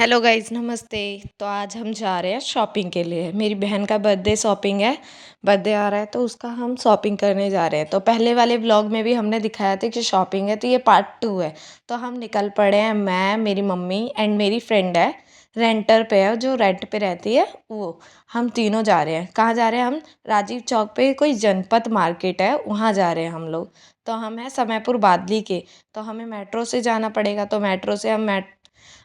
Hello guys, नमस्ते। तो आज हम जा रहे हैं शॉपिंग के लिए। मेरी बहन का बर्थडे शॉपिंग है। बर्थडे आ रहा है तो उसका हम शॉपिंग करने जा रहे हैं। तो पहले वाले व्लॉग में भी हमने दिखाया था कि शॉपिंग है, तो ये पार्ट 2 है। तो हम निकल पड़े हैं, मैं, मेरी मम्मी एंड मेरी फ्रेंड है, रेंटर पे है, जो रेंट पे रहती है वो। हम तीनों जा रहे हैं। कहाँ जा रहे हैं हम? राजीव चौक पे कोई जनपद मार्केट है, वहाँ जा रहे हैं हम लोग। तो हम हैं समयपुर बादली के। तो हमें मेट्रो से जाना पड़ेगा, तो मेट्रो से हम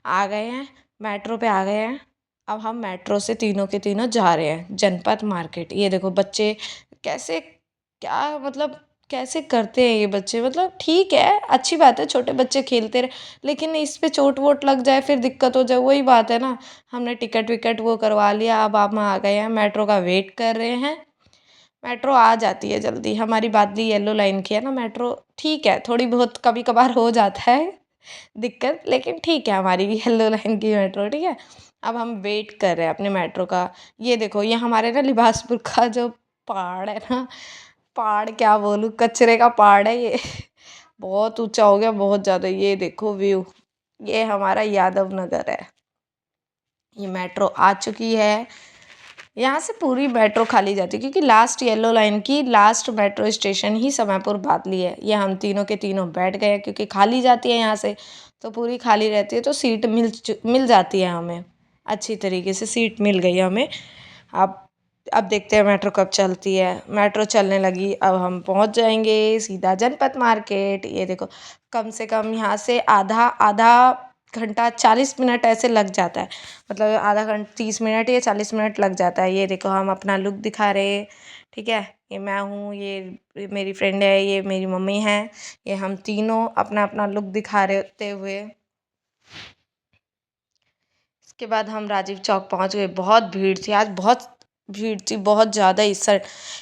आ गए हैं, मेट्रो पे आ गए हैं। अब हम मेट्रो से तीनों के तीनों जा रहे हैं जनपद मार्केट। ये देखो बच्चे कैसे, क्या मतलब, कैसे करते हैं ये बच्चे। मतलब ठीक है, अच्छी बात है, छोटे बच्चे खेलते रहे, लेकिन इस पे चोट वोट लग जाए फिर दिक्कत हो जाए, वही बात है ना। हमने टिकट विकट वो करवा लिया। अब हम आ गए हैं, मेट्रो का वेट कर रहे हैं। मेट्रो आ जाती है जल्दी। हमारी बादली येलो लाइन की है ना मेट्रो। ठीक है, थोड़ी बहुत कभी कभार हो जाता है दिक्कत, लेकिन ठीक है, हमारी भी येलो लाइन की मेट्रो। ठीक है, अब हम वेट कर रहे हैं अपने मेट्रो का। ये देखो, ये हमारे ना लिबासपुर का जो पहाड़ है ना, पहाड़ क्या बोलूँ, कचरे का पहाड़ है ये बहुत ऊंचा हो गया, बहुत ज़्यादा। ये देखो व्यू, ये हमारा यादव नगर है। ये मेट्रो आ चुकी है। यहाँ से पूरी मेट्रो खाली जाती है, क्योंकि लास्ट येलो लाइन की लास्ट मेट्रो स्टेशन ही समयपुर बादली है। ये हम तीनों के तीनों बैठ गए हैं, क्योंकि खाली जाती है यहाँ से, तो पूरी खाली रहती है, तो सीट मिल जाती है हमें। अच्छी तरीके से सीट मिल गई हमें। अब अब देखते हैं मेट्रो कब चलती है। मेट्रो चलने लगी, अब हम पहुँच जाएंगे सीधा जनपद मार्केट। ये देखो, कम से कम यहाँ से आधा आधा घंटा 40 मिनट ऐसे लग जाता है। मतलब आधा घंटा 30 मिनट या 40 मिनट लग जाता है। ये देखो, हम अपना लुक दिखा रहे हैं। ठीक है, ये मैं हूँ, ये मेरी फ्रेंड है, ये मेरी मम्मी है। ये हम तीनों अपना अपना लुक दिखा रहे हुए। इसके बाद हम राजीव चौक पहुंच गए। बहुत भीड़ थी आज, बहुत भीड़ थी, बहुत ज़्यादा। इस साइड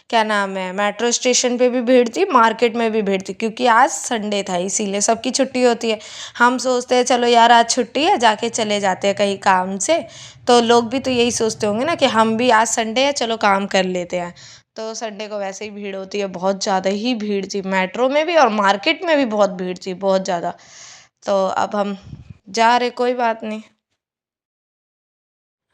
क्या नाम है, मेट्रो स्टेशन पे भी भीड़ थी, मार्केट में भी भीड़ थी, क्योंकि आज संडे था, इसीलिए सबकी छुट्टी होती है। हम सोचते हैं चलो यार आज छुट्टी है, जाके चले जाते हैं कहीं काम से। तो लोग भी तो यही सोचते होंगे ना कि हम भी आज संडे है, चलो काम कर लेते हैं। तो संडे को वैसे ही भीड़ होती है, बहुत ज़्यादा ही भीड़ थी मेट्रो में भी और मार्केट में भी बहुत भीड़ थी, बहुत ज़्यादा। तो अब हम जा रहे, कोई बात नहीं।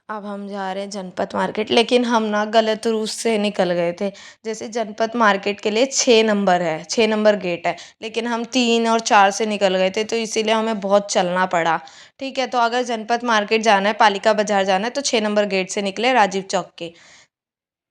अब हम जा रहे हैं जनपद मार्केट, लेकिन हम ना गलत रूट से निकल गए थे। जैसे जनपद मार्केट के लिए 6 नंबर है, 6 नंबर गेट है, लेकिन हम 3 और 4 से निकल गए थे, तो इसीलिए हमें बहुत चलना पड़ा। ठीक है, तो अगर जनपद मार्केट जाना है, पालिका बाजार जाना है, तो 6 नंबर गेट से निकले राजीव चौक के।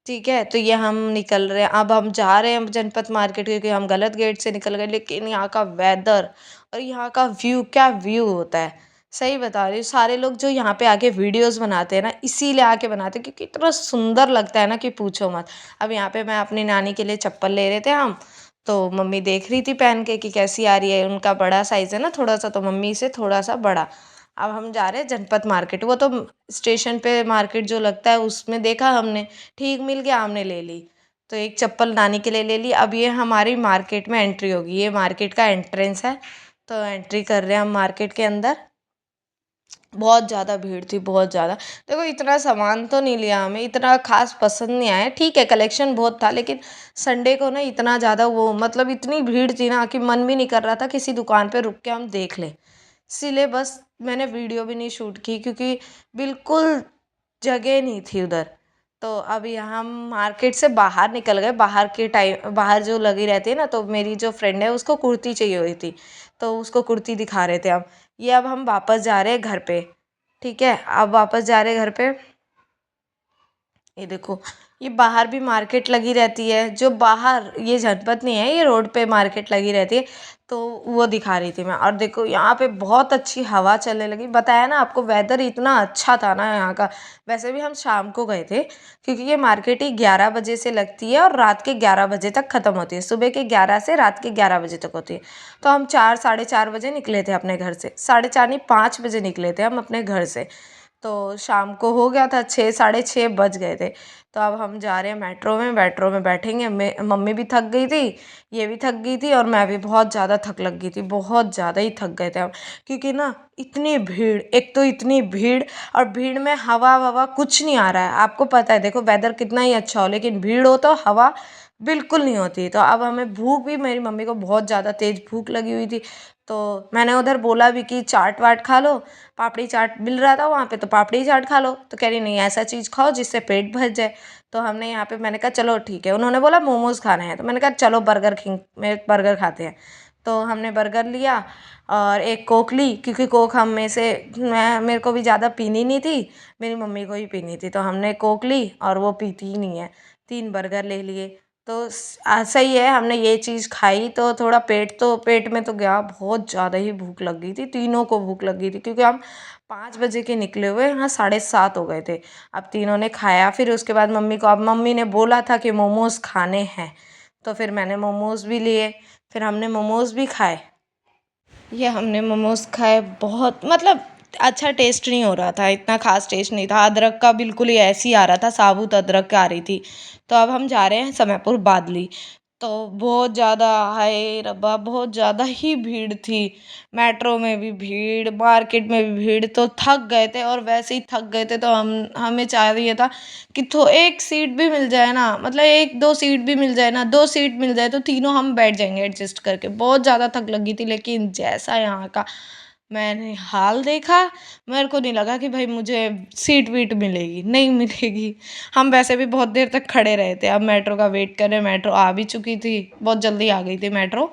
ठीक है, तो ये हम निकल रहे हैं, अब हम जा रहे हैं जनपद मार्केट, क्योंकि हम गलत गेट से निकल गए। लेकिन यहाँ का वेदर और यहाँ का व्यू, क्या व्यू होता है। सही बता रही हूँ, सारे लोग जो यहाँ पे आके वीडियोस बनाते हैं ना, इसीलिए आके बनाते हैं, क्योंकि इतना सुंदर लगता है ना कि पूछो मत। अब यहाँ पे मैं अपनी नानी के लिए चप्पल ले रहे थे हम, तो मम्मी देख रही थी पहन के कि कैसी आ रही है। उनका बड़ा साइज़ है ना थोड़ा सा, तो मम्मी से थोड़ा सा बड़ा। अब हम जा रहे हैं जनपद मार्केट। वो तो स्टेशन पे मार्केट जो लगता है उसमें देखा हमने, ठीक मिल गया, हमने ले ली। तो एक चप्पल नानी के लिए ले ली। अब ये हमारी मार्केट में एंट्री होगी, ये मार्केट का एंट्रेंस है। तो एंट्री कर रहे हैं हम मार्केट के अंदर। बहुत ज़्यादा भीड़ थी, बहुत ज़्यादा। देखो, इतना सामान तो नहीं लिया, हमें इतना खास पसंद नहीं आया। ठीक है, कलेक्शन बहुत था, लेकिन संडे को ना इतना ज़्यादा वो, मतलब इतनी भीड़ थी ना कि मन भी नहीं कर रहा था किसी दुकान पे रुक के हम देख लें। इसीलिए बस मैंने वीडियो भी नहीं शूट की, क्योंकि बिल्कुल जगह नहीं थी उधर। तो अब यहाँ हम मार्केट से बाहर निकल गए। बाहर के टाइम, बाहर जो लगी रहती है ना, तो मेरी जो फ्रेंड है उसको कुर्ती चाहिए हुई थी, तो उसको कुर्ती दिखा रहे थे हम। ये अब हम वापस जा रहे हैं घर पे। ठीक है, अब वापस जा रहे हैं घर पे। ये देखो, ये बाहर भी मार्केट लगी रहती है, जो बाहर, ये जनपद नहीं है, ये रोड पे मार्केट लगी रहती है। तो वो दिखा रही थी मैं। और देखो, यहाँ पे बहुत अच्छी हवा चलने लगी। बताया ना आपको, वेदर इतना अच्छा था ना यहाँ का। वैसे भी हम शाम को गए थे, क्योंकि ये मार्केट ही 11 बजे से लगती है और रात के 11 बजे तक ख़त्म होती है। सुबह के 11 से रात के 11 बजे तक होती है। तो हम 4 साढ़े 4 बजे निकले थे अपने घर से, 4:30 नहीं 5 बजे निकले थे हम अपने घर से। तो शाम को हो गया था, 6 साढ़े 6 बज गए थे। तो अब हम जा रहे हैं मेट्रो में, मेट्रो में बैठेंगे। मम्मी भी थक गई थी, ये भी थक गई थी, और मैं भी बहुत ज़्यादा थक लग गई थी, बहुत ज़्यादा ही थक गए थे हम। क्योंकि ना इतनी भीड़, एक तो इतनी भीड़, और भीड़ में हवा ववा कुछ नहीं आ रहा है। आपको पता है, देखो वेदर कितना ही अच्छा हो, लेकिन भीड़ हो तो हवा बिल्कुल नहीं होती। तो अब हमें भूख भी, मेरी मम्मी को बहुत ज़्यादा तेज़ भूख लगी हुई थी। तो मैंने उधर बोला भी कि चाट वाट खा लो, पापड़ी चाट मिल रहा था वहाँ पे, तो पापड़ी चाट खा लो। तो कह रही नहीं, ऐसा चीज़ खाओ जिससे पेट भर जाए। तो हमने यहाँ पे, मैंने कहा चलो ठीक है। उन्होंने बोला मोमोज़ खाने हैं, तो मैंने कहा चलो बर्गर किंग में बर्गर खाते हैं। तो हमने बर्गर लिया और एक कोक ली, क्योंकि कोक हम में से, मैं मेरे को भी ज़्यादा पीनी नहीं थी, मेरी मम्मी को ही पीनी थी। तो हमने कोक ली और वो पीती ही नहीं है। 3 बर्गर ले लिए। तो सही है, हमने ये चीज़ खाई तो थोड़ा पेट में तो गया, बहुत ज़्यादा ही भूख लग गई थी, तीनों को भूख लग गई थी, क्योंकि हम 5 बजे के निकले हुए, यहाँ 7:30 हो गए थे। अब तीनों ने खाया, फिर उसके बाद मम्मी को, अब मम्मी ने बोला था कि मोमोज़ खाने हैं, तो फिर मैंने मोमोज़ भी लिए, फिर हमने मोमोज़ भी खाए। ये हमने मोमोज़ खाए, बहुत मतलब अच्छा टेस्ट नहीं हो रहा था, इतना ख़ास टेस्ट नहीं था, अदरक का बिल्कुल ही ऐसे ही आ रहा था, साबुत अदरक आ रही थी। तो अब हम जा रहे हैं समयपुर बादली। तो बहुत ज़्यादा, हाय रब्बा, बहुत ज़्यादा ही भीड़ थी। मेट्रो में भी भीड़, मार्केट में भी भीड़, तो थक गए थे, और वैसे ही थक गए थे तो हमें चाहिए था कि तो एक सीट भी मिल जाए ना, मतलब एक दो सीट भी मिल जाए ना, दो सीट मिल जाए तो तीनों हम बैठ जाएंगे एडजस्ट करके। बहुत ज़्यादा थक लगी थी, लेकिन जैसा यहाँ का मैंने हाल देखा, मेरे को नहीं लगा कि भाई मुझे सीट वीट मिलेगी, नहीं मिलेगी। हम वैसे भी बहुत देर तक खड़े रहे थे, अब मेट्रो का वेट कर रहे, मेट्रो आ भी चुकी थी, बहुत जल्दी आ गई थी मेट्रो।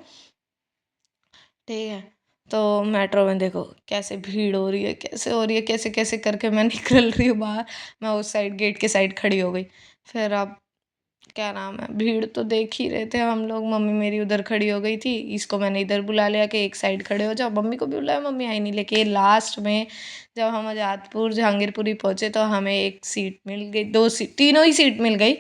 ठीक है। तो मेट्रो में देखो कैसे भीड़ हो रही है, कैसे हो रही है, कैसे कैसे करके मैं निकल रही हूँ बाहर। मैं उस साइड गेट के साइड खड़ी हो गई। फिर अब क्या नाम है, भीड़ तो देख ही रहे थे हम लोग, मम्मी मेरी उधर खड़ी हो गई थी, इसको मैंने इधर बुला लिया कि एक साइड खड़े हो जाओ, मम्मी को भी बुलाया, मम्मी आई नहीं। लेकिन लास्ट में जब हम आज़ादपुर जहांगीरपुरी पहुँचे तो हमें एक सीट मिल गई, दो सीट, तीनों ही सीट मिल गई,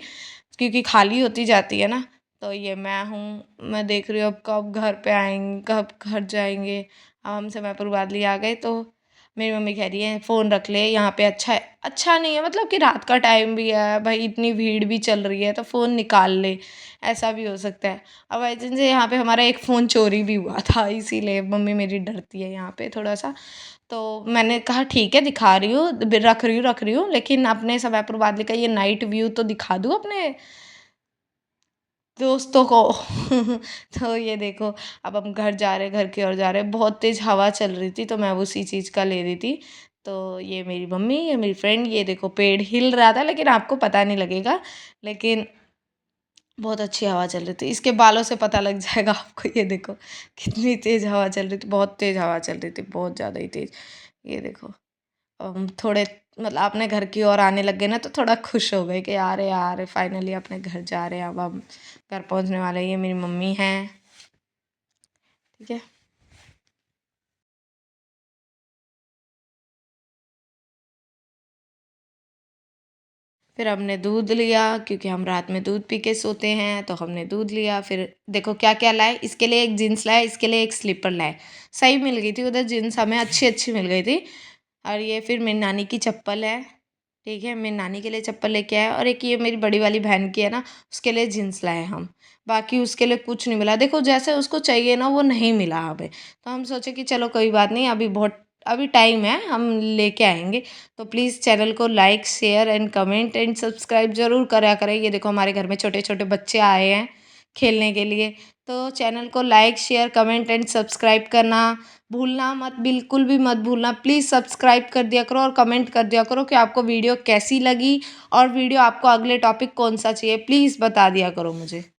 क्योंकि खाली होती जाती है ना। तो ये मैं हूँ, मैं देख रही हूँ अब कब घर पे आएंगे, कब घर जाएंगे। अब हम समयपुर बादली आ गए, तो मेरी मम्मी कह रही है फ़ोन रख ले, यहाँ पे अच्छा है, अच्छा नहीं है, मतलब कि रात का टाइम भी है भाई, इतनी भीड़ भी चल रही है, तो फ़ोन निकाल ले, ऐसा भी हो सकता है। अब एजेंसी, यहाँ पे हमारा एक फ़ोन चोरी भी हुआ था, इसीलिए मम्मी मेरी डरती है यहाँ पे थोड़ा सा। तो मैंने कहा ठीक है, दिखा रही हूँ, रख रही हूँ, लेकिन अपने समयपुर बादली का ये नाइट व्यू तो दिखा दूँ अपने दोस्तों को। तो ये देखो, अब हम घर जा रहे, घर की ओर जा रहे, बहुत तेज़ हवा चल रही थी, तो मैं उसी चीज़ का ले रही थी। तो ये मेरी मम्मी, ये मेरी फ्रेंड, ये देखो पेड़ हिल रहा था, लेकिन आपको पता नहीं लगेगा, लेकिन बहुत अच्छी हवा चल रही थी, इसके बालों से पता लग जाएगा आपको। ये देखो कितनी तेज़ हवा चल रही थी, बहुत तेज़ हवा चल रही थी, बहुत ज़्यादा ही तेज़। ये देखो, हम थोड़े, मतलब अपने घर की ओर आने लग गए ना, तो थोड़ा खुश हो गए कि यार यार फाइनली अपने घर जा रहे हैं, अब हम घर पहुंचने वाले हैं। ये मेरी मम्मी हैं। ठीक है। फिर हमने दूध लिया, क्योंकि हम रात में दूध पी के सोते हैं, तो हमने दूध लिया। फिर देखो क्या क्या लाए, इसके लिए एक जीन्स लाए, इसके लिए एक स्लीपर लाए, सही मिल गई थी उधर जीन्स, हमें अच्छी अच्छी मिल गई थी। और ये फिर मेरी नानी की चप्पल है, ठीक है, मेरी नानी के लिए चप्पल लेके आए, और एक ये मेरी बड़ी वाली बहन की है ना, उसके लिए जीन्स लाए हम। बाकी उसके लिए कुछ नहीं मिला, देखो जैसे उसको चाहिए ना वो नहीं मिला हमें, तो हम सोचे कि चलो कोई बात नहीं, अभी टाइम है, हम लेके आएंगे। तो प्लीज़ चैनल को like share and comment and subscribe ज़रूर करा करें। ये देखो हमारे घर में छोटे छोटे बच्चे आए हैं खेलने के लिए, तो चैनल को like share comment and subscribe करना भूलना मत, बिल्कुल भी मत भूलना। प्लीज़ सब्सक्राइब कर दिया करो और कमेंट कर दिया करो कि आपको वीडियो कैसी लगी, और वीडियो आपको अगले टॉपिक कौन सा चाहिए, प्लीज़ बता दिया करो मुझे।